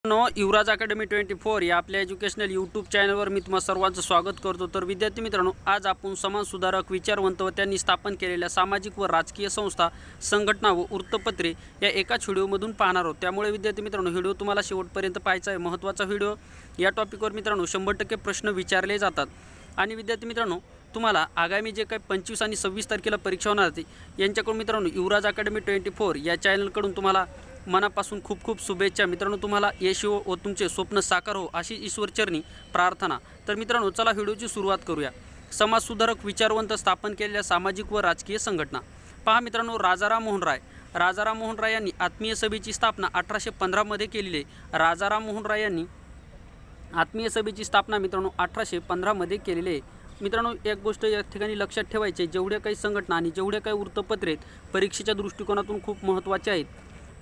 युवराज academy 24 या आपल्या educational YouTube चॅनलवर मी तुम्हा सर्वांचं स्वागत करतो। तर विद्यार्थी मित्रांनो, आज आपण समाजसुधारक, विचारवंत व त्यांनी स्थापन केलेल्या सामाजिक व राजकीय संस्था, संघटना व वृत्तपत्रे या एकाच व्हिडिओमधून पाहणार आहोत। त्यामुळे विद्यार्थी मित्रांनो, व्हिडिओ तुम्हाला शेवटपर्यंत पाहायचा आहे। महत्त्वाचा व्हिडिओ। या टॉपिकवर मित्रांनो 100% प्रश्न विचारले जातात। आणि विद्यार्थी मित्रांनो, तुम्हाला आगामी जे काही 25 आणि 26 तारखेला परीक्षा होणार आहे यांच्याकडून मित्रांनो युवराज अकॅडमी 24 या चॅनलकडून तुम्हाला मनापासून खूप खूप शुभेच्छा। मित्रांनो, तुम्हाला यश व तुमचे स्वप्न साकार हो अशी ईश्वरचरणी प्रार्थना। तर मित्रांनो, चला व्हिडिओची सुरुवात करूया। समाजसुधारक, विचारवंत, स्थापन केलेल्या सामाजिक व राजकीय संघटना पहा मित्रांनो। राजाराम मोहन राय यांनी आत्मीय सभेची स्थापना 1815 मध्ये केलेली आहे। राजाराम मोहन राय यांनी आत्मीय सभेची स्थापना मित्रांनो 1815 मध्ये केलेली आहे। मित्रांनो, एक गोष्ट या ठिकाणी लक्षात ठेवायची, जेवढ्या काही संघटना आणि जेवढ्या काही वृत्तपत्रे परीक्षेच्या दृष्टिकोनातून खूप महत्त्वाचे आहेत।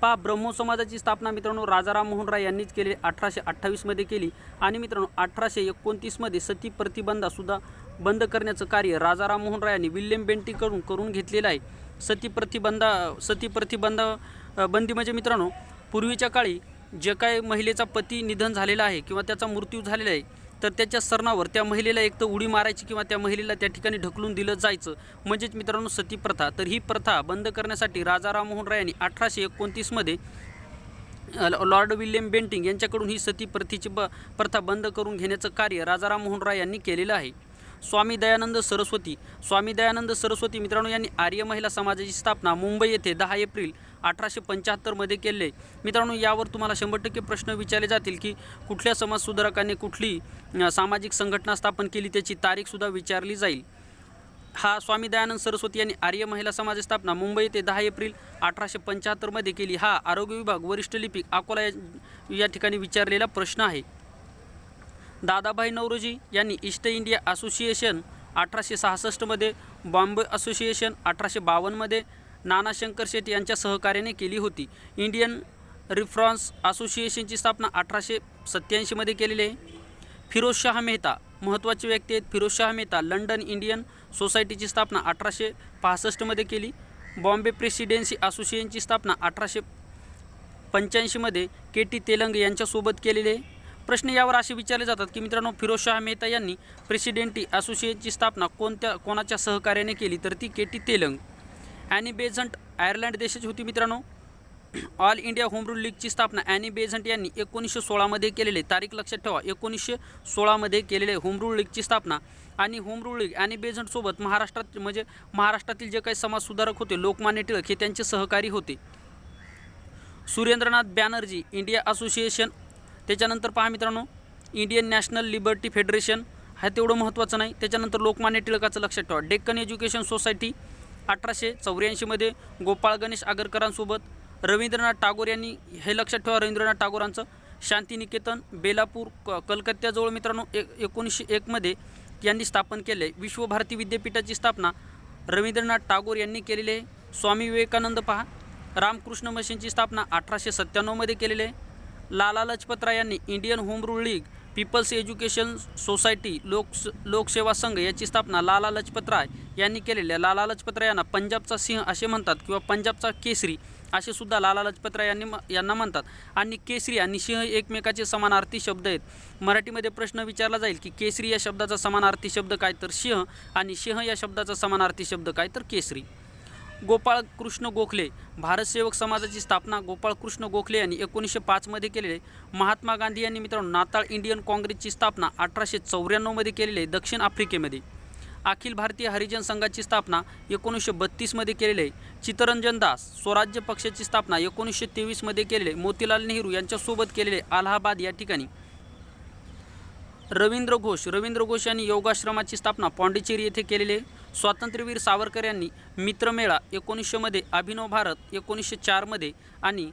पहा, ब्रह्मो समाजाची स्थापना मित्रांनो राजाराम मोहन राय यांनीच केली, 1828 मध्ये केली। आणि मित्रांनो 1829 मध्ये सती प्रतिबंधसुद्धा बंद करण्याचं कार्य राजाराम मोहन राय यांनी विल्यम बेंटिंगकडून करून घेतलेलं आहे। सती प्रतिबंध बंदी म्हणजे मित्रांनो, पूर्वीच्या काळी जे काही महिलेचा पती निधन झालेला आहे किंवा त्याचा मृत्यू झालेला आहे, तर त्याच्या सरणावर त्या महिलेला एक तर उडी मारायची किंवा त्या महिलेला त्या ठिकाणी ढकलून दिलं जायचं, म्हणजेच मित्रांनो सती प्रथा। तर ही प्रथा बंद करण्यासाठी राजाराम मोहन राय यांनी 1829 मध्ये लॉर्ड विल्यम बेंटिंग यांच्याकडून ही सती प्रथा बंद करून घेण्याचं कार्य राजाराम मोहन राय यांनी केलेलं आहे। स्वामी दयानंद सरस्वती मित्रांनो यांनी आर्य महिला समाजाची स्थापना मुंबई येथे 10 एप्रिल 1875 मध्ये केले। मित्रांनो, यावर तुम्हाला 100% प्रश्न विचारले जातील की कुठल्या समाजसुधारकांनी कुठली सामाजिक संघटना स्थापन केली, त्याची तारीखसुद्धा विचारली जाईल। हा स्वामी दयानंद सरस्वती यांनी आर्य महिला समाजाची स्थापना मुंबई येथे 10 एप्रिल 1875 मध्ये केली। हा आरोग्य विभाग, वरिष्ठ लिपिक, अकोला या ठिकाणी विचारलेला प्रश्न आहे। दादाभाई नौरोजी यांनी ईस्ट इंडिया असोसिएशन 1866 मध्ये, बॉम्बे असोसिएशन 1852 मध्ये नाना शंकर शेट यांच्या सहकार्याने केली होती। इंडियन रिफरन्स असोसिएशनची स्थापना 1887 मध्ये केलेली आहे। फिरोजशाह मेहता महत्त्वाचे व्यक्ती आहेत। फिरोजशाह मेहता लंडन इंडियन सोसायटीची स्थापना 1865 मध्ये केली। बॉम्बे प्रेसिडेन्सी असोसिएशनची स्थापना 1885 मध्ये KT तेलंग यांच्यासोबत केलेली आहे। प्रश्न यावर असे विचारले जातात की मित्रांनो, फिरोजशाह मेहता यांनी प्रेसिडेंटी असोसिएशनची स्थापना कोणाच्या सहकार्याने केली, तर ती KT Telang. Annie Besant Ireland देशाची होती मित्रांनो। ऑल इंडिया होम रूल लीगची स्थापना ॲनी बेझंट यांनी 1916 मध्ये केलेले, तारीख लक्षात ठेवा, 1916 मध्ये केलेले होम रूल लीगची स्थापना। आणि home rule league Annie Besant सोबत महाराष्ट्रातील जे काही समाजसुधारक होते, लोकमान्य टिळक हे त्यांचे सहकारी होते। Surendranath Banerjee India association. त्याच्यानंतर पहा मित्रांनो, इंडियन नॅशनल लिबर्टी फेडरेशन, हा तेवढं महत्त्वाचं नाही। त्याच्यानंतर लोकमान्य टिळकाचं लक्षात ठेवा। डेक्कन एज्युकेशन सोसायटी 1884 मध्ये गोपाळ गणेश आगरकरांसोबत। रवींद्रनाथ टागोर यांनी, हे लक्षात ठेवा, रवींद्रनाथ टागोरांचं शांतिनिकेतन बेलापूर कलकत्त्याजवळ मित्रांनो 1901 मध्ये यांनी स्थापन केले। विश्वभारती विद्यापीठाची स्थापना रवींद्रनाथ टागोर यांनी केलेली आहे। स्वामी विवेकानंद पहा, रामकृष्ण मिशनची स्थापना 1897 मध्ये केलेली आहे। लाला लजपत राय यांनी Indian home rule league, people's education society, Lok Seva Sangh याची स्थापना लाला लजपत राय यांनी केलेली आहे। लाला लजपत राय यांना पंजाबचा सिंह असे म्हणतात किंवा पंजाबचा केसरी असे सुद्धा लाला लजपत राय यांना म्हणतात। आणि केसरी आणि सिंह एकमेकाचे समानार्थी शब्द आहेत। मराठीमध्ये प्रश्न विचारला जाईल की केसरी या शब्दाचा समानार्थी शब्द काय, तर सिंह, आणि सिंह या शब्दाचा समानार्थी शब्द काय, तर केसरी। गोपाळ कृष्ण गोखले भारत सेवक समाजाची स्थापना गोपाळ कृष्ण गोखले यांनी 1905 मध्ये केलेले। महात्मा गांधी यांनी मित्रांनो नाताळ इंडियन काँग्रेसची स्थापना 1894 मध्ये केलेली आहे, दक्षिण आफ्रिकेमध्ये। अखिल भारतीय हरिजन संघाची स्थापना 1932 मध्ये केलेली आहे। चित्तरंजन दास स्वराज्य पक्षाची स्थापना 1923 मध्ये केलेली आहे, मोतीलाल नेहरू यांच्यासोबत केलेले, अलाहाबाद या ठिकाणी। रवींद्र घोष यांनी योगाश्रमाची स्थापना पाँडिचेरी येथे केलेली आहे। स्वातंत्र्यवीर सावरकर यांनी मित्रमेळा 1900 मध्ये, अभिनव भारत 1904 मध्ये, आणि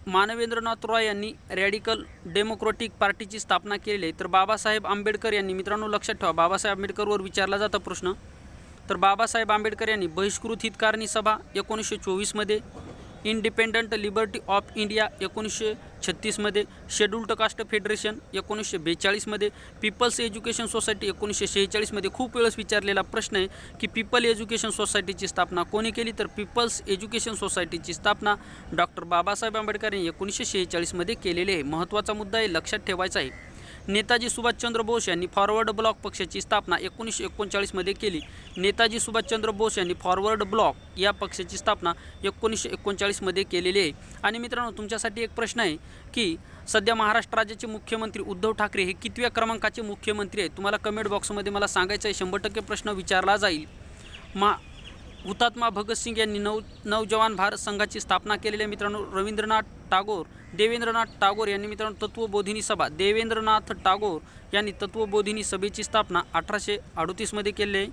मानवेंद्रनाथ रॉय यांनी रॅडिकल डेमोक्रॅटिक पार्टीची स्थापना केलेली आहे। तर बाबासाहेब आंबेडकर यांनी मित्रांनो लक्षात ठेवा, बाबासाहेब आंबेडकरवर विचारला जाता प्रश्न, तर बाबासाहेब आंबेडकर यांनी बहिष्कृत हितकारणी सभा 1924 मध्ये, इंडिपेंडंट लिबर्टी ऑफ इंडिया 1936मध्ये, शेड्यूल्ड कास्ट फेडरेशन 1942मध्ये, पीपल्स एज्युकेशन सोसायटी 1946मध्ये. खूप वेळेस विचारलेला प्रश्न आहे की पीपल एज्युकेशन सोसायटीची स्थापना कोणी केली, तर पीपल्स एज्युकेशन सोसायटीची स्थापना डॉक्टर बाबासाहेब आंबेडकर यांनी 1946मध्ये केलेली आहे. महत्त्वाचा मुद्दा आहे, लक्षात ठेवायचा आहे. नेताजी सुभाषचंद्र बोस यांनी फॉरवर्ड ब्लॉक पक्षाची स्थापना 1939मध्ये केली. नेताजी सुभाषचंद्र बोस यांनी फॉरवर्ड ब्लॉक या पक्षाची स्थापना 1939मध्ये केलेली आहे. आणि मित्रांनो, तुमच्यासाठी एक प्रश्न आहे की सध्या महाराष्ट्र राज्याचे मुख्यमंत्री उद्धव ठाकरे हे कितव्या क्रमांकाचे मुख्यमंत्री आहेत? तुम्हाला कमेंट बॉक्समध्ये मला सांगायचं आहे. 100% प्रश्न विचारला जाईल. हुतात्मा भगतसिंग यांनी नवजवान भारत संघाची स्थापना केलेली आहे. मित्रांनो, देवेंद्रनाथ टागोर यांनी मित्रांनो तत्वबोधिनी सभा, देवेंद्रनाथ टागोर यांनी तत्वबोधिनी सभेची स्थापना 1838मध्ये केली आहे.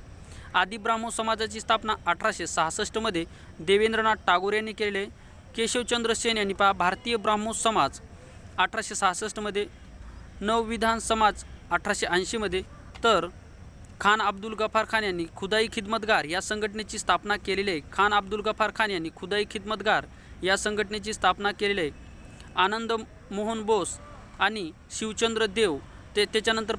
आदी ब्राह्मो समाजाची स्थापना 1866मध्ये देवेंद्रनाथ टागोर यांनी केलेली आहे. केशवचंद्र सेन यांनी भारतीय ब्राह्मो समाज 1866मध्ये, नवविधान समाज 1880मध्ये, तर खान अब्दुल गफार खान यांनी खुदाई खिदमतगार या संघटनेची स्थापना केलेली आहे. खान अब्दुल गफार खान यांनी खुदाई खिदमतगार या संघटनेची स्थापना केलेली आहे. आनंद मोहन बोस आणि शिवचंद्र देव त्याच्यानंतर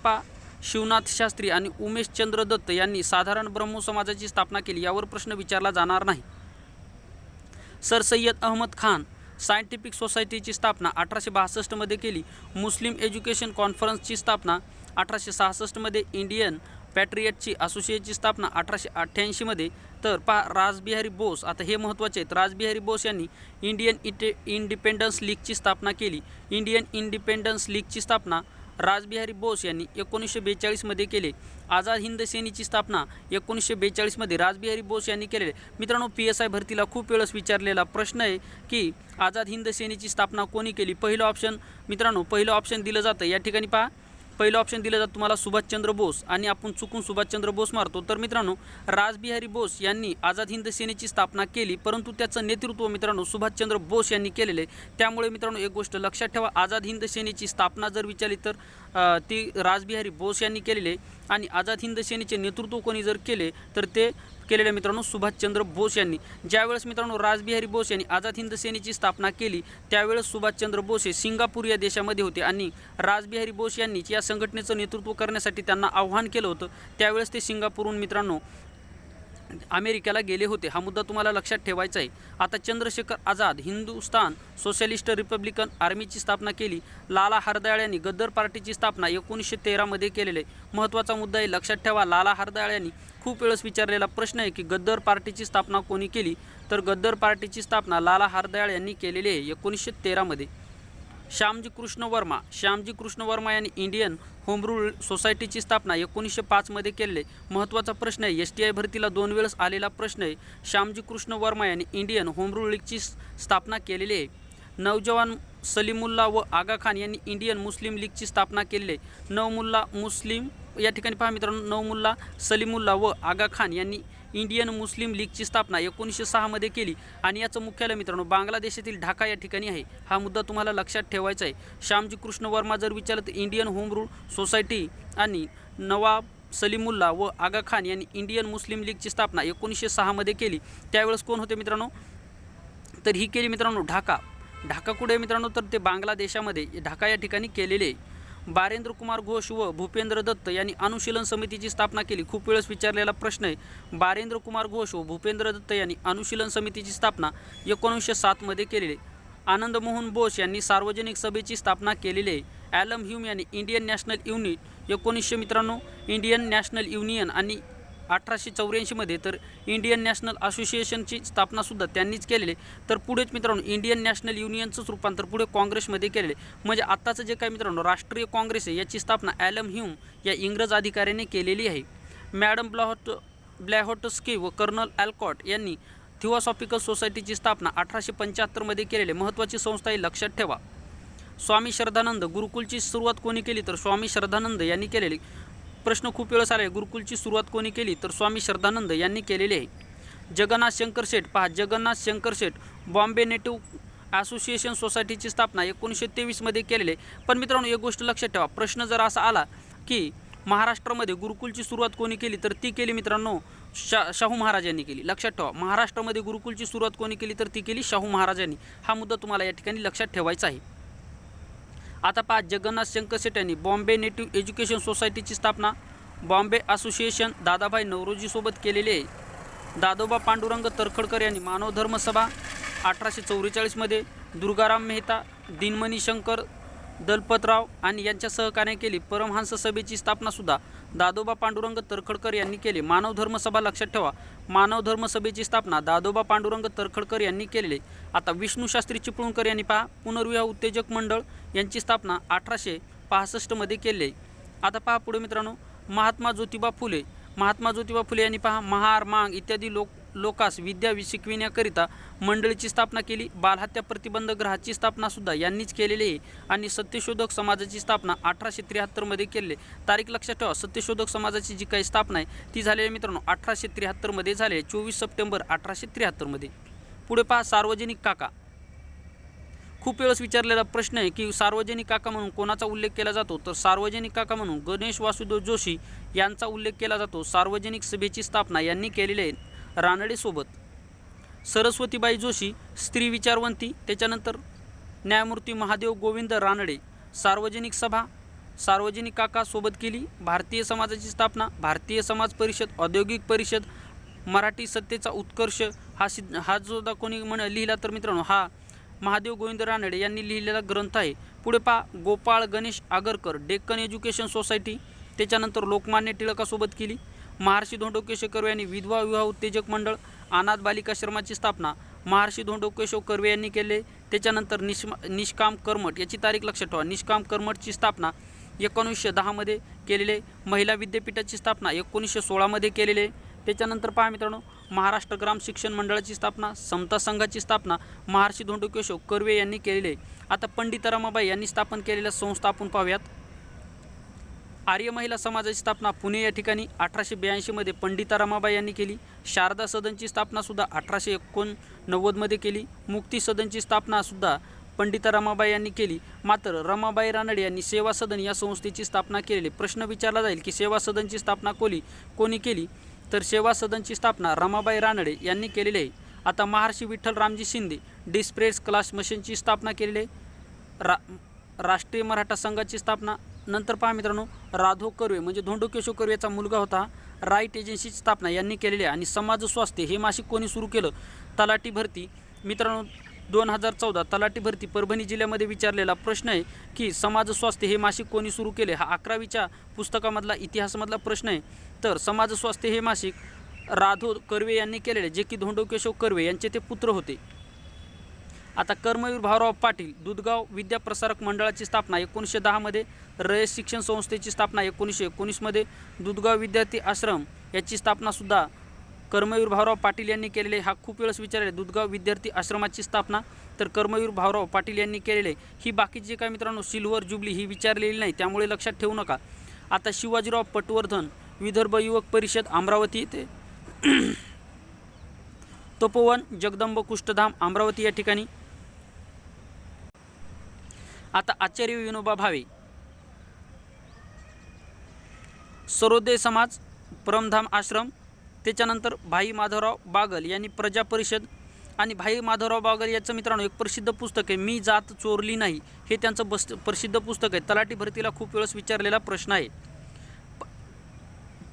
शिवनाथ शास्त्री आणि उमेशचंद्र दत्त यांनी साधारण ब्रह्मो समाजाची स्थापना केली. यावर प्रश्न विचारला जाणार नाही. सर सय्यद अहमद खान सायंटिफिक सोसायटीची स्थापना 1862मध्ये केली. मुस्लिम एज्युकेशन कॉन्फरन्सची स्थापना 1866मध्ये, इंडियन पॅट्रियटची असोसिएशनची स्थापना 1888मध्ये, तर रासबिहारी बोस, आता हे महत्त्वाचे आहेत, रासबिहारी बोस यांनी इंडियन इंडिपेंडन्स लीगची स्थापना केली. इंडियन इंडिपेंडन्स लीगची स्थापना रासबिहारी बोस यांनी 1942मध्ये केले. आझाद हिंद सेनेची स्थापना 1942मध्ये रासबिहारी बोस यांनी केलेले. मित्रांनो, PSI भरतीला खूप वेळेस विचारलेला प्रश्न आहे की आझाद हिंद सेनेची स्थापना कोणी केली. पहिलं ऑप्शन दिलं जातं या ठिकाणी पहिलं ऑप्शन दिलं जातं तुम्हाला सुभाषचंद्र बोस, आणि आपण चुकून सुभाषचंद्र बोस मारतो. तर मित्रांनो, रासबिहारी बोस यांनी आझाद हिंद सेनेची स्थापना केली, परंतु त्याचं नेतृत्व मित्रांनो सुभाषचंद्र बोस यांनी केलेले. त्यामुळे मित्रांनो एक गोष्ट लक्षात ठेवा, आझाद हिंद सेनेची स्थापना जर विचारली तर ती रासबिहारी बोस यांनी केलेले, आणि आझाद हिंद सेनेचे नेतृत्व कोणी जर केले तर ते केलेले मित्रांनो सुभाषचंद्र बोस यांनी. ज्यावेळेस मित्रांनो रासबिहारी बोस यांनी आझाद हिंद सेनेची स्थापना केली त्यावेळेस सुभाषचंद्र बोस हे सिंगापूर या देशामध्ये होते, आणि रासबिहारी बोस यांनी या संघटनेचं नेतृत्व करण्यासाठी त्यांना आव्हान केलं होतं. त्यावेळेस ते सिंगापूरहून मित्रांनो अमेरिकेला गेले होते. हा मुद्दा तुम्हाला लक्षात ठेवायचा आहे. आता चंद्रशेखर आझाद हिंदुस्तान सोशलिस्ट रिपब्लिकन आर्मीची स्थापना केली. लाला हरदयाळ यांनी गद्दर पार्टीची स्थापना 1913मध्ये केलेली आहे. महत्त्वाचा मुद्दा आहे, लक्षात ठेवा. लाला हरदयाळ यांनी खूप वेळेस विचारलेला प्रश्न आहे की गद्दर पार्टीची स्थापना कोणी केली, तर गद्दर पार्टीची स्थापना लाला हरदयाळ यांनी केलेली आहे 1913मध्ये. श्यामजी कृष्ण वर्मा यांनी इंडियन होम रूल सोसायटीची स्थापना 1905मध्ये केलेली. महत्त्वाचा प्रश्न आहे, STI भरतीला 2 वेळेस आलेला प्रश्न आहे. श्यामजी कृष्ण वर्मा यांनी इंडियन होम रूल लीगची स्थापना केलेली आहे. नवजवान सलीमुल्ला व आगा खान यांनी इंडियन मुस्लिम लीगची स्थापना केलेली आहे. या ठिकाणी पहा मित्रांनो, नवमुल्ला सलीमुल्ला व आगा खान यांनी इंडियन मुस्लिम लीगची स्थापना 1906मध्ये केली, आणि याचं मुख्यालय मित्रांनो बांगलादेशातील ढाका या ठिकाणी आहे. हा मुद्दा तुम्हाला लक्षात ठेवायचा आहे. श्यामजी कृष्ण वर्मा जर विचारलं तर इंडियन होम रूल सोसायटी, आणि नवाब सलीमुल्ला व आगा खान यांनी इंडियन मुस्लिम लीगची स्थापना 1906मध्ये केली. त्यावेळेस कोण होते मित्रांनो, तर ही केली मित्रांनो ढाका कुठे मित्रांनो, तर ते बांगलादेशामध्ये ढाका या ठिकाणी केलेले. बारेंद्र कुमार घोष व भूपेंद्र दत्त यांनी अनुशीलन समितीची स्थापना केली. खूप वेळेस विचारलेला प्रश्न आहे. बारेंद्र कुमार घोष व भूपेंद्र दत्त यांनी अनुशीलन समितीची स्थापना 1907मध्ये केलेली. आनंद मोहन बोस यांनी सार्वजनिक सभेची स्थापना केलेली आहे. ॲलम ह्यूम यांनी इंडियन नॅशनल युनिट 1900 मित्रांनो इंडियन नॅशनल युनियन आणि 1884मध्ये, तर इंडियन नॅशनल असोसिएशनची स्थापनासुद्धा त्यांनीच केलेली. तर पुढेच मित्रांनो इंडियन नॅशनल युनियनचंच रूपांतर पुढे काँग्रेसमध्ये केलेले. म्हणजे आत्ताचं जे काय मित्रांनो राष्ट्रीय काँग्रेस आहे याची स्थापना ॲलम ह्यूम या इंग्रज अधिकाऱ्याने केलेली आहे. मॅडम ब्लॅहोटस्की व कर्नल ॲल्कॉट यांनी थिओसॉफिकल सोसायटीची स्थापना 1875मध्ये केलेली. महत्त्वाची संस्था ही लक्षात ठेवा. स्वामी श्रद्धानंद गुरुकुलची सुरुवात कोणी केली, तर स्वामी श्रद्धानंद यांनी केलेली. प्रश्न खूप वेळेस आला आहे, गुरुकुलची सुरुवात कोणी केली, तर स्वामी श्रद्धानंद यांनी केलेली आहे. जगन्नाथ शंकर शेठ बॉम्बे नेटिव्ह असोसिएशन सोसायटीची स्थापना 1923मध्ये केलेली आहे. पण मित्रांनो एक गोष्ट लक्षात ठेवा, प्रश्न जर असा आला की महाराष्ट्रामध्ये गुरुकुलची सुरुवात कोणी केली, तर ती केली मित्रांनो शाहू महाराजांनी केली. लक्षात ठेवा, महाराष्ट्रामध्ये गुरुकुलची सुरुवात कोणी केली तर ती केली शाहू महाराजांनी. हा मुद्दा तुम्हाला या ठिकाणी लक्षात ठेवायचा आहे. आता पहा, जगन्नाथ शंकर शेट यांनी बॉम्बे नेटिव्ह एज्युकेशन सोसायटीची स्थापना बॉम्बे असोसिएशन दादाभाई नौरोजीसोबत केलेली आहे. दादोबा पांडुरंग तरखडकर यांनी मानव धर्म सभा 1844मध्ये दुर्गाराम मेहता, दिनमणी शंकर दलपतराव आणि यांच्या सहकार्याने केली. परमहंस सभेची स्थापनासुद्धा दादोबा पांडुरंग तरखडकर यांनी केली. मानव धर्म सभा लक्षात ठेवा, मानव धर्म सभेची स्थापना दादोबा पांडुरंग तरखडकर यांनी केलेली. आता विष्णूशास्त्री चिपळूणकर यांनी पहा पुनर्विवाह उत्तेजक मंडळ यांची स्थापना 1865मध्ये केली आहे. आता पहा पुढे मित्रांनो, महात्मा ज्योतिबा फुले यांनी पहा महार मांग इत्यादी लोकास विद्या शिकविण्याकरिता मंडळीची स्थापना केली. बालहत्या प्रतिबंध गृहाची स्थापनासुद्धा यांनीच केलेली आहे. आणि सत्यशोधक समाजाची स्थापना 1873मध्ये केली. तारीख लक्षात ठेवा, सत्यशोधक समाजाची जी काही स्थापना आहे ती झालेली मित्रांनो 1873मध्ये झाली, 24 सप्टेंबर 1873मध्ये. पुढे पहा, सार्वजनिक काका. खूप वेळेस विचारलेला प्रश्न आहे की सार्वजनिक काका म्हणून कोणाचा उल्लेख केला जातो, तर सार्वजनिक काका म्हणून गणेश वासुदेव जोशी यांचा उल्लेख केला जातो. सार्वजनिक सभेची स्थापना यांनी केलेली आहे रानडेसोबत. सरस्वतीबाई जोशी स्त्री विचारवंती, त्याच्यानंतर न्यायमूर्ती महादेव गोविंद रानडे. सार्वजनिक सभा सार्वजनिक काका सोबत केली. भारतीय समाजाची स्थापना भारतीय समाज परिषद, औद्योगिक परिषद, मराठी सत्तेचा उत्कर्ष हा जो कोणी लिहिला तर मित्रांनो हा महादेव गोविंद रानडे यांनी लिहिलेला ग्रंथ आहे. पुढे पहा, गोपाळ गणेश आगरकर डेक्कन एज्युकेशन सोसायटी, त्याच्यानंतर लोकमान्य टिळकासोबत केली. महर्षी धोंडो केशव कर्वे यांनी विधवा विवाह उत्तेजक मंडळ अनाथ बालिकाश्रमाची स्थापना महर्षी धोंडो केशव कर्वे यांनी केले. त्याच्यानंतर निष्काम कर्मठ याची तारीख लक्षात ठेवा, निष्काम कर्मठची स्थापना 1910मध्ये केलेले. महिला विद्यापीठाची स्थापना 1916मध्ये केलेले. त्याच्यानंतर पहा मित्रांनो, महाराष्ट्र ग्राम शिक्षण मंडळाची स्थापना, समता संघाची स्थापना महर्षी धोंडो केशव कर्वे यांनी केलेले. आता पंडित रमाबाई यांनी स्थापन केलेल्या संस्था आपण पाहूयात. आर्य महिला समाजाची स्थापना पुणे या ठिकाणी 1882मध्ये पंडिता रमाबाई यांनी केली. शारदा सदनची स्थापनासुद्धा 1889मध्ये केली. मुक्ती सदनची स्थापनासुद्धा पंडिता रमाबाई यांनी केली. मात्र रमाबाई रानडे यांनी सेवा सदन या संस्थेची स्थापना केलेली. प्रश्न विचारला जाईल की सेवा सदनची स्थापना कोणी केली, तर सेवा सदनची स्थापना रमाबाई रानडे यांनी केलेली आहे. आता महर्षी विठ्ठल रामजी शिंदे डिस्प्रेस क्लास मशीनची स्थापना केलेली आहे. राष्ट्रीय मराठा संघाची स्थापना. नंतर पहा मित्रांनो, राधो कर्वे म्हणजे धोंडो केशव कर्वेचा मुलगा होता, राईट एजन्सीची स्थापना यांनी केलेली आहे. आणि समाज स्वास्थ्य हे मासिक कोणी सुरू केलं, तलाठी भरती. मित्रांनो 2014 तलाठी भरती परभणी जिल्ह्यामध्ये विचारलेला प्रश्न आहे की समाज स्वास्थ्य हे मासिक कोणी सुरू केले. हा 11वीच्या पुस्तकामधला इतिहासामधला प्रश्न आहे. तर समाज स्वास्थ्य हे मासिक राधो कर्वे यांनी केलेले, जे की धोंडो केशव कर्वे यांचे ते पुत्र होते. आता कर्मवीर भाऊराव पाटील दुधगाव विद्या प्रसारक मंडळाची स्थापना 1910मध्ये. रयत शिक्षण संस्थेची स्थापना 1919मध्ये. दुधगाव विद्यार्थी आश्रम याची स्थापनासुद्धा कर्मवीर भाऊराव पाटील यांनी केलेले. हा खूप वेळेस विचारले, दुधगाव विद्यार्थी आश्रमाची स्थापना तर कर्मवीर भाऊराव पाटील यांनी केलेले. ही बाकीची जे काय मित्रांनो सिल्वर जुबली ही विचारलेली नाही, त्यामुळे लक्षात ठेवू नका. आता शिवाजीराव पटवर्धन विदर्भ युवक परिषद अमरावती येथे. तपोवन जगदंब कुष्ठधाम अमरावती या ठिकाणी. आता आचार्य विनोबा भावे सर्वोदय समाज परमधाम आश्रम. त्याच्यानंतर भाई माधवराव बागल यांनी प्रजा परिषद. आणि भाई माधवराव बागल याचं मित्रांनो एक प्रसिद्ध पुस्तक आहे, मी जात चोरली नाही, हे त्यांचं प्रसिद्ध पुस्तक आहे. तलाठी भरतीला खूप वेळेस विचारलेला प्रश्न आहे.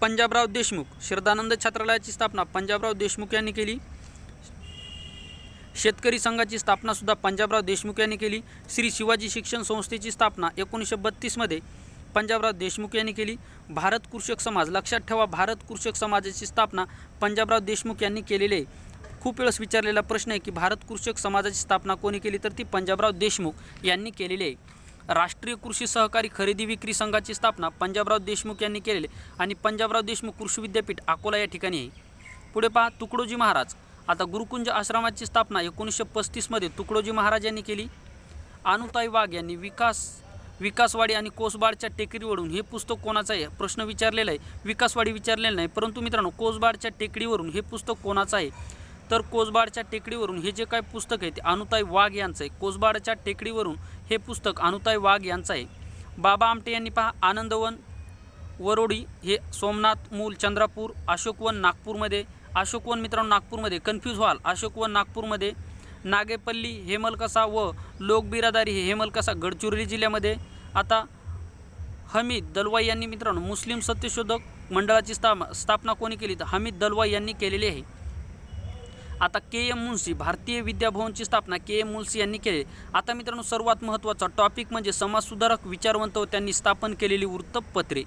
पंजाबराव देशमुख श्रद्धानंद छात्रालयाची स्थापना पंजाबराव देशमुख यांनी केली. शेतकरी संघाची स्थापनासुद्धा पंजाबराव देशमुख यांनी केली. श्री शिवाजी शिक्षण संस्थेची स्थापना 1932मध्ये पंजाबराव देशमुख यांनी केली. भारत कृषक समाज लक्षात ठेवा, भारत कृषक समाजाची स्थापना पंजाबराव देशमुख यांनी केलेली आहे. खूप वेळेस विचारलेला प्रश्न आहे की भारत कृषक समाजाची स्थापना कोणी केली, तर ती पंजाबराव देशमुख यांनी केलेली आहे. राष्ट्रीय कृषी सहकारी खरेदी विक्री संघाची स्थापना पंजाबराव देशमुख यांनी केलेली आणि पंजाबराव देशमुख कृषी विद्यापीठ अकोला या ठिकाणी आहे. पुढे पहा, तुकडोजी महाराज. आता गुरुकुंज आश्रमाची स्थापना 1935मध्ये तुकडोजी महाराज यांनी केली. अनुताई वाघ यांनी विकासवाडी आणि कोसबाडच्या टेकडीवरून हे पुस्तक कोणाचं आहे, प्रश्न विचारलेला आहे. विकासवाडी विचारलेलं नाही, परंतु मित्रांनो कोसबाडच्या टेकडीवरून हे पुस्तक कोणाचं आहे, तर कोसबाडच्या टेकडीवरून हे जे काय पुस्तक आहे ते अनुताई वाघ यांचं आहे. कोसबाडच्या टेकडीवरून हे पुस्तक अनुताई वाघ यांचं आहे. बाबा आमटे यांनी पहा आनंदवन वरोडी हे सोमनाथ, मूल चंद्रपूर, अशोकवन नागपूरमध्ये, अशोकवन मित्रांनो नागपूरमध्ये, कन्फ्यूज व्हाल, अशोकवन नागपूरमध्ये, नागेपल्ली हेमलकसा व लोकबिरादारी हे हेमलकसा गडचिरोली जिल्ह्यामध्ये. आता हमीद दलवाई यांनी मित्रांनो मुस्लिम सत्यशोधक मंडळाची स्थापना कोणी केली? तर हमीद दलवाई यांनी केलेली आहे. आता के.एम. मुन्शी भारतीय विद्याभवनची स्थापना के.एम. मुन्शी यांनी केली. आता मित्रांनो सर्वात महत्त्वाचा टॉपिक म्हणजे समाजसुधारक विचारवंत व त्यांनी स्थापन केलेली वृत्तपत्रे.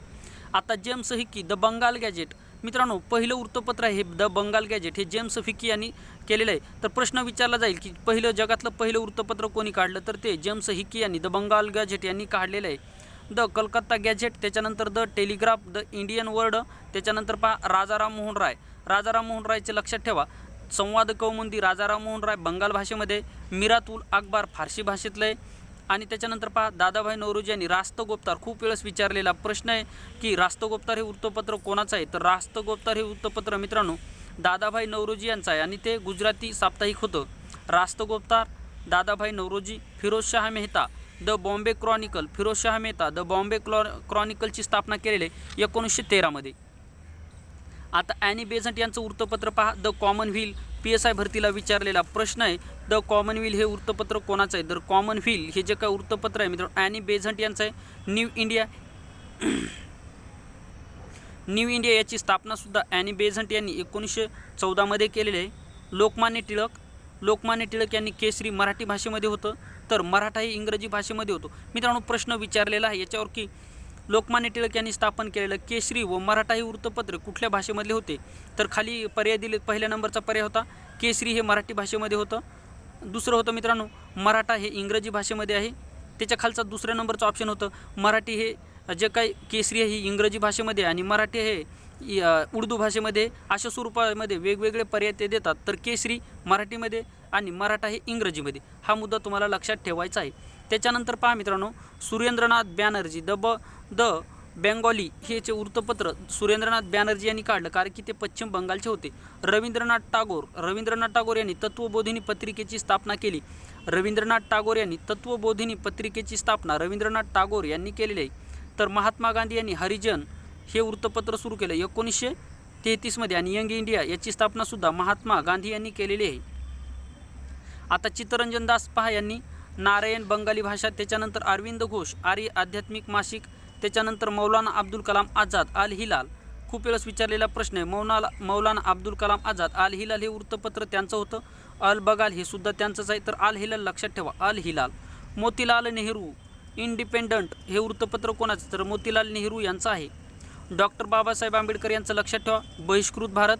आता James Hicky the Bengal gazette मित्रांनो पहिलं वृत्तपत्र आहे द बंगाल गॅजेट, हे जेम्स हिकी यांनी केलेलं आहे. तर प्रश्न विचारला जाईल की जगातलं पहिलं वृत्तपत्र कोणी काढलं? तर ते जेम्स हिकी यांनी द बंगाल गॅजेट यांनी काढलेलं आहे. द कलकत्ता गॅजेट, त्याच्यानंतर the telegraph, the Indian world, त्याच्यानंतर पहा राजाराम मोहन राय. राजाराम मोहन रायचे लक्षात ठेवा. संवाद कौमुदी राजाराम मोहन राय बंगाल भाषेमध्ये, मिरात उल अकबार फारसी भाषेतलं आहे. आणि त्याच्यानंतर पहा दादाभाई नौरोजी यांनी रास्तगोपतार, खूप वेळेस विचारलेला प्रश्न आहे की रास्तगोपतार हे वृत्तपत्र कोणाचं आहे? तर रास्तगोपतार हे वृत्तपत्र मित्रांनो दादाभाई नौरोजी यांचं आहे आणि ते गुजराती साप्ताहिक होतं. Rast Goftar, Dadabhai Naoroji. Pherozeshah Mehta the Bombay Chronicle, Pherozeshah Mehta the Bombay क्रॉनिकलची स्थापना केलेली आहे 1913 मध्ये. आता ॲनी बेझंट यांचं वृत्तपत्र पहा द कॉमनव्हील, PSI भरतीला विचारलेला प्रश्न आहे. द कॉमनव्हील हे वृत्तपत्र कोणाचं आहे? तर कॉमनव्हील हे जे काय वृत्तपत्र आहे मित्रांनो ॲनी बेझंट यांचं आहे. न्यू इंडिया याची स्थापनासुद्धा ॲनी बेझंट यांनी 1914 मध्ये केलेली आहे. लोकमान्य टिळक यांनी केसरी मराठी भाषेमध्ये होतं, तर मराठा ही इंग्रजी भाषेमध्ये होतो. मित्रांनो प्रश्न विचारलेला आहे याच्यावर की लोकमान्य टिळक यांनी स्थापन केलेलं केसरी व मराठा ही वृत्तपत्र कुठल्या भाषेमधले होते? तर खाली पर्याय दिले. पहिल्या नंबरचा पर्याय होता केसरी हे मराठी भाषेमध्ये होतं. दुसरं होतं मित्रांनो मराठा हे इंग्रजी भाषेमध्ये आहे. त्याच्या खालचा दुसऱ्या नंबरचं ऑप्शन होतं मराठी हे जे काही केसरी ही इंग्रजी भाषेमध्ये आणि मराठी हे उर्दू भाषेमध्ये. अशा स्वरूपामध्ये वेगवेगळे पर्याय ते देतात. तर केसरी मराठीमध्ये आणि मराठा हे इंग्रजीमध्ये. हा मुद्दा तुम्हाला लक्षात ठेवायचा आहे. त्याच्यानंतर पहा मित्रांनो सुरेंद्रनाथ बॅनर्जी द बेंगॉली हे जे वृत्तपत्र सुरेंद्रनाथ बॅनर्जी यांनी काढलं, कारण की ते पश्चिम बंगालचे होते. रवींद्रनाथ टागोर यांनी तत्वबोधिनी पत्रिकेची स्थापना केली. रवींद्रनाथ टागोर यांनी केलेली आहे. तर महात्मा गांधी यांनी हरिजन हे वृत्तपत्र सुरू केलं 1933 मध्ये आणि यंग इंडिया याची स्थापनासुद्धा महात्मा गांधी यांनी केलेली आहे. आता चित्तरंजन दास पहा यांनी नारायण बंगाली भाषा, त्याच्यानंतर अरविंद घोष आर्य आध्यात्मिक मासिक, त्याच्यानंतर मौलाना अब्दुल कलाम आझाद अल हिलाल. खूप वेळेस विचारलेला प्रश्न आहे. मौलाना अब्दुल कलाम आझाद अल हिलाल हे वृत्तपत्र त्यांचं होतं. अल बगाल हे सुद्धा त्यांचंच आहे. तर अल हिलाल लक्षात ठेवा, अल हिलाल. मोतीलाल नेहरू इंडिपेंडंट हे वृत्तपत्र कोणाचं? तर मोतीलाल नेहरू यांचं आहे. डॉक्टर बाबासाहेब आंबेडकर यांचं लक्षात ठेवा, बहिष्कृत भारत.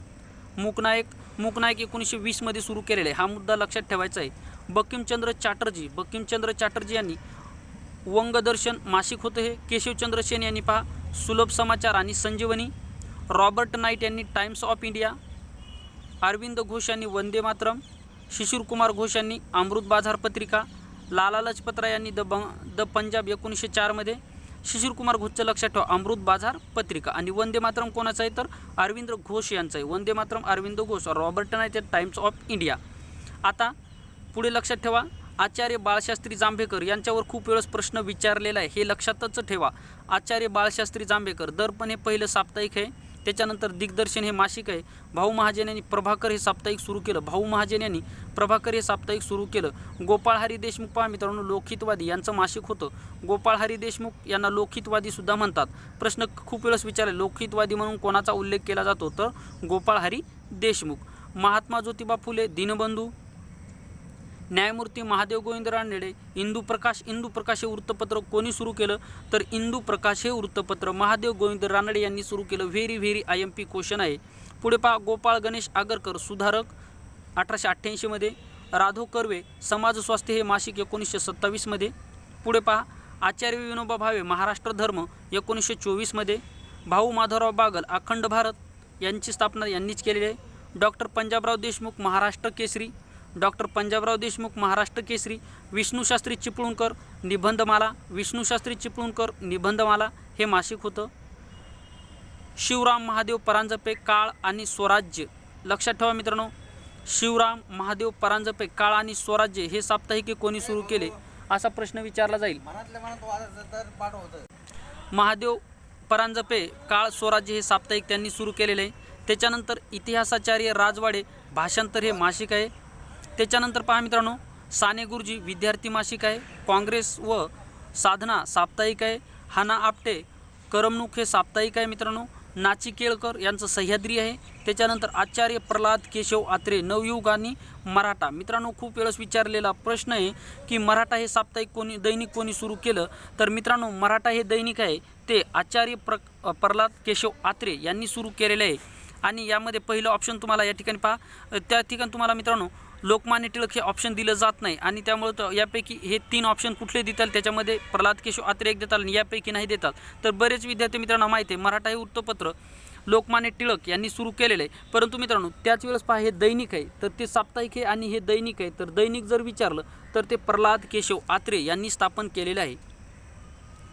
मूकनायक 1920 मध्ये सुरू केलेले, हा मुद्दा लक्षात ठेवायचा आहे. बंकिमचंद्र चॅटर्जी यांनी वंगदर्शन मासिक होतं हे. केशवचंद्र सेन यांनी पहा सुलभ समाचार आणि संजीवनी. रॉबर्ट नाईट यांनी Times of India. Aurobindo Ghosh यांनी वंदे मातरम. शिशिर कुमार घोष यांनी अमृत बाजार पत्रिका. लाला लजपत राय यांनी द पंजाब 1904 मध्ये. शिशिर कुमार घोषचं लक्षात ठेवा अमृत बाजार पत्रिका. आणि वंदे मातरम कोणाचं आहे? तर अरविंद घोष यांचं आहे. Vande Mataram Aurobindo Ghosh. Robert Knight Times of India. आता पुढे लक्षात ठेवा आचार्य बाळशास्त्री जांभेकर यांच्यावर खूप वेळेस प्रश्न विचारलेला आहे, हे लक्षातच ठेवा. आचार्य बाळशास्त्री जांभेकर. दर्पण हे पहिलं साप्ताहिक आहे. त्याच्यानंतर दिग्दर्शन हे मासिक आहे. भाऊ महाजन यांनी प्रभाकर हे साप्ताहिक सुरू केलं. गोपाळ हरी देशमुख पहा मित्रांनो लोकहितवादी यांचं मासिक होतं. गोपाळ हरी देशमुख यांना लोकहितवादी सुद्धा म्हणतात. प्रश्न खूप वेळेस विचारले लोकहितवादी म्हणून कोणाचा उल्लेख केला जातो? तर गोपाळ हरी देशमुख. महात्मा ज्योतिबा फुले दीनबंधू. न्यायमूर्ती महादेव गोविंद रानडे. इंदू प्रकाश हे वृत्तपत्र कोणी सुरू केलं? तर इंदू प्रकाश हे वृत्तपत्र महादेव गोविंद रानडे यांनी सुरू केलं. व्हेरी IMP क्वेश्चन आहे. पुढे पहा गोपाळ गणेश आगरकर सुधारक 1888 मध्ये. राघव कर्वे समाज स्वास्थ्य हे मासिक 1927 मध्ये. पुढे पहा आचार्य विनोबा भावे महाराष्ट्र धर्म 1924 मध्ये. भाऊ माधवराव बागल अखंड भारत यांची स्थापना यांनीच केलेली आहे. डॉक्टर पंजाबराव देशमुख महाराष्ट्र केसरी. विष्णूशास्त्री चिपळूणकर निबंधमाला हे मासिक होतं. शिवराम महादेव परांजपे काळ आणि स्वराज्य. लक्षात ठेवा मित्रांनो शिवराम महादेव परांजपे काळ आणि स्वराज्य हे साप्ताहिक कोणी सुरू केले असा प्रश्न विचारला जाईल. महादेव परांजपे काळ स्वराज्य हे साप्ताहिक त्यांनी सुरू केलेले आहे. त्याच्यानंतर इतिहासाचार्य राजवाडे भाषांतर हे मासिक आहे. त्याच्यानंतर पहा मित्रांनो, साने गुरुजी विद्यार्थी मासिक आहे. काँग्रेस व साधना साप्ताहिक आहे. हाना आपटे करमणूक हे साप्ताहिक आहे मित्रांनो. नाचिकेळकर यांचं सह्याद्री आहे. त्याच्यानंतर आचार्य प्रल्हाद केशव आत्रे नवयुग आणि मराठा. मित्रांनो, खूप वेळेस विचारलेला प्रश्न आहे की मराठा हे साप्ताहिक दैनिक कोणी सुरू केलं, तर मित्रांनो मराठा हे दैनिक आहे ते आचार्य प्रल्हाद केशव आत्रे यांनी सुरू केलेले आहे. आणि यामध्ये पहिलं ऑप्शन तुम्हाला या ठिकाणी पहा, त्या ठिकाणी तुम्हाला मित्रांनो लोकमान्य टिळक हे ऑप्शन दिलं जात नाही आणि त्यामुळे यापैकी हे 3 ऑप्शन कुठले देतात, त्याच्यामध्ये प्रल्हाद केशव आत्रे एक देतात आणि यापैकी नाही देतात. तर बरेच विद्यार्थी मित्रांना माहिती आहे मराठा हे वृत्तपत्र लोकमान्य टिळक यांनी सुरू केलेलं आहे. परंतु मित्रांनो त्याच वेळेस पहा हे दैनिक आहे, तर ते साप्ताहिक आहे आणि हे दैनिक आहे. तर दैनिक जर विचारलं तर ते प्रल्हाद केशव आत्रे यांनी स्थापन केलेलं आहे.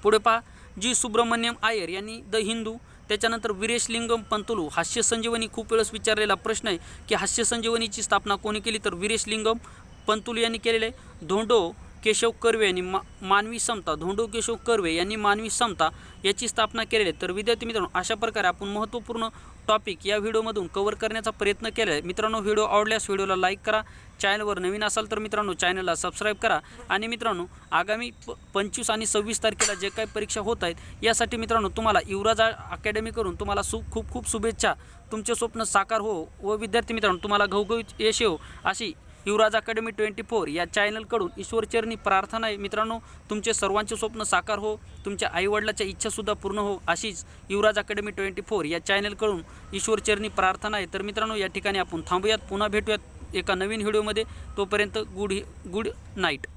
पुढे पहा, जी सुब्रमण्यम आयर यांनी द हिंदू. त्याच्यानंतर वीरेशलिंगम पंतुलू हास्य संजीवनी. खूप वेळेस विचारलेला प्रश्न आहे की हास्य संजीवनीची स्थापना कोणी केली, तर वीरेशलिंगम पंतुलू यांनी केलेले आहे. धोंडो केशव कर्वे यांनी मानवी समता. धोंडो केशव कर्वे यांनी मानवी समता याची स्थापना केलेली आहे. तर विद्यार्थी मित्रांनो अशा प्रकारे आपण महत्त्वपूर्ण टॉपिक या व्हिडिओमधून कव्हर करण्याचा प्रयत्न केला आहे. मित्रांनो व्हिडिओ आवडल्यास व्हिडिओला लाईक करा. चॅनलवर नवीन असाल तर मित्रांनो चॅनलला सबस्क्राईब करा. आणि मित्रांनो आगामी 25 आणि 26 तारखेला जे काही परीक्षा होत आहेत यासाठी मित्रांनो तुम्हाला युवराज अकॅडमीकडून तुम्हाला खूप खूप शुभेच्छा. तुमचे स्वप्न साकार हो व विद्यार्थी मित्रांनो तुम्हाला घवघवीत यश येवो अशी युवराज अकॅडमी 24 या चॅनलकडून ईश्वरचरणी प्रार्थना आहे. मित्रांनो तुमचे सर्वांचे स्वप्न साकार हो, तुमच्या आईवडिलाच्या इच्छासुद्धा पूर्ण हो अशीच युवराज अकॅडमी 24 या चॅनलकडून ईश्वरचरणी प्रार्थना आहे. तर मित्रांनो या ठिकाणी आपण थांबूयात, पुन्हा भेटूयात एका नवीन व्हिडिओमध्ये. तोपर्यंत गुड नाईट.